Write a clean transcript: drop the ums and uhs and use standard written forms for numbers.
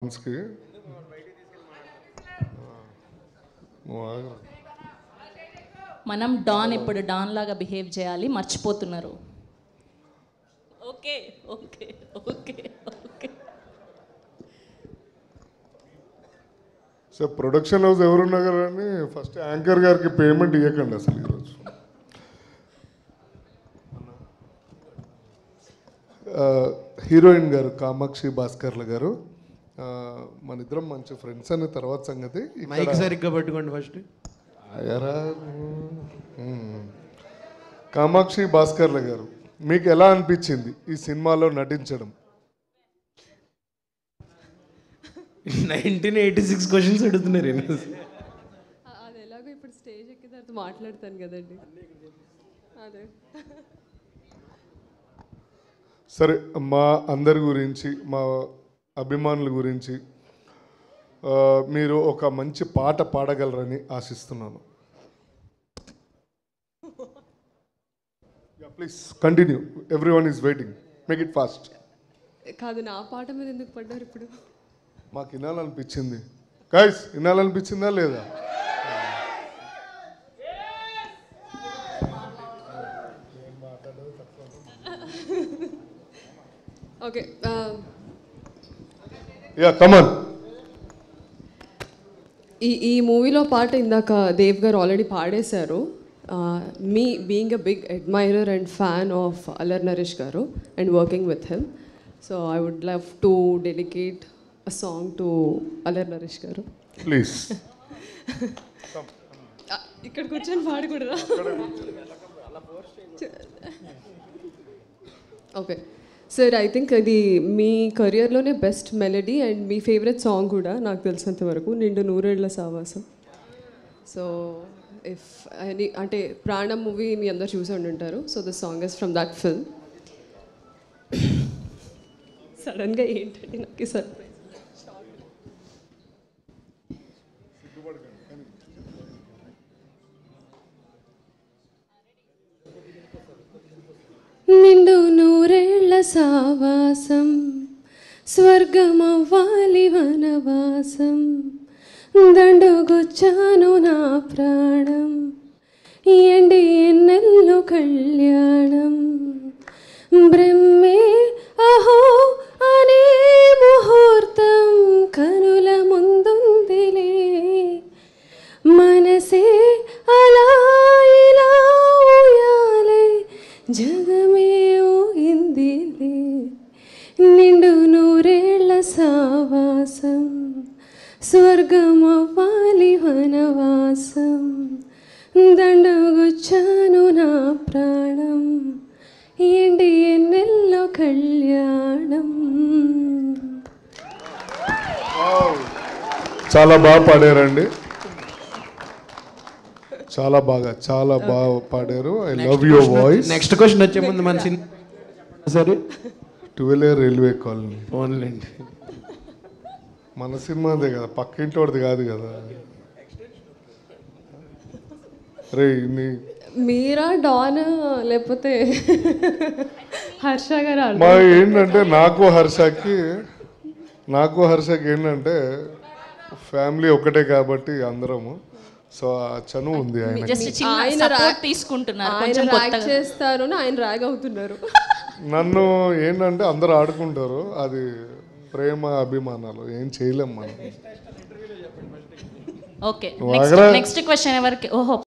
కి మనం డాన్ ఇప్పుడు డాన్ లాగా బిహేవ్ చేయాలి, మర్చిపోతున్నారు. Okay okay okay okay. So production house ఎవరున్నా కానీ ఫస్ట్ యాంకర్ గారికి పేమెంట్ ఇవ్వకండి అసలు ఈరోజు. హీరోయిన్ గారు కామాక్షి భాస్కర్ల గారు, మన ఇద్దరం మంచి ఫ్రెండ్స్ అనే తర్వాత సంగతి. మైక్ సరిగ్గా పట్టుకోండి ఫస్ట్. కామాక్షి భాస్కర్ల గారు, మీకు ఎలా అనిపించింది ఈ సినిమాలో నటించడం? 1986 క్వశ్చన్స్ అడుగుతున్నారు. అది ఎలాగో ఇప్పుడు స్టేజ్ ఎక్కిన తర్వాత మాట్లాడతాను కదండి. అదే సరే, మా అందరి గురించి, మా అభిమానుల గురించి మీరు ఒక మంచి పాట పాడగలరని ఆశిస్తున్నాను. Please continue, everyone is waiting, make it fast. కాదు, నా పాట మీద ఎందుకు పడ్డారు ఇప్పుడు? మాకు వినాలనిపించింది గైస్, వినాలనిపించిందా లేదా? Okay, yeah come on. ఈ మూవీలో పాట ఇందాక దేవ్ గారు ఆల్రెడీ పాడేశారు. Me being a big admirer and fan of Allari Naresh garu and working with him, so I would love to dedicate a song to Allari Naresh garu. Please. ఇక్కడ కూర్చొని పాడకూడదా? ఓకే సార్, ఐ థింక్ ఇది మీ కెరియర్లోనే బెస్ట్ మెలడీ అండ్ మీ ఫేవరెట్ సాంగ్ కూడా నాకు తెలిసినంత వరకు, నిండు నూరేళ్ల సావాసం. సో ఇఫ్ ఎనీ అంటే ప్రాణం మూవీ మీ అందరు చూసి ఉండుంటారు. So the song is from that film. సడన్గా ఏంటంటే నాకు సర్ప్రైజ్. నిండు నూరేళ్ల సావాసం, స్వర్గమవ్వాలి వనవాసం, దండుగొచ్చాను నా ప్రాణం, ఎండి ఎన్నెల్లు కళ్యాణం, బ్రహ్మే అహో అనే ముహూర్తం కనుల ముందుందిలే, మనసే అలా ఇలా ఊయాలే, జగమే ఊగిందిలే, నిండు నూరేళ్ల సావాసం, స్వర్గమవ్వాలి వనవాసం, దండగొచ్చాను నా ప్రాణం, ఎండి ఎన్నెల్లో కళ్యాణం. చాలా బాగా పాడారండి, చాలా బాగా పాడారు. I love your voice. Next question వచ్చే ముందు మన సరే 12 రైల్వే కాలనీ ఓన్లేండి. మన సినిమాదే కదా, పక్కింటి వాడిది కాదు కదా. రే మీరా డాన్ లేకపోతే హర్ష గారు? మా ఏంటంటే నాకు హర్షకి ఏంటంటే ఫ్యామిలీ ఒకటే కాబట్టి అందరము. సో ఆ చనువు ఉంది ఆయన. ఆయన తీసుకుంటున్నారు, ఆయన ర్యాగ్ చేస్తారు, ఆయన ర్యాగ్ అవుతున్నారు. నన్ను ఏంటంటే అందరు ఆడుకుంటారు, అది ప్రేమ అభిమానాలు, ఏం చేయలేం మనం. ఓకే, నెక్స్ట్ క్వశ్చన్ ఎవరికి? ఓహో.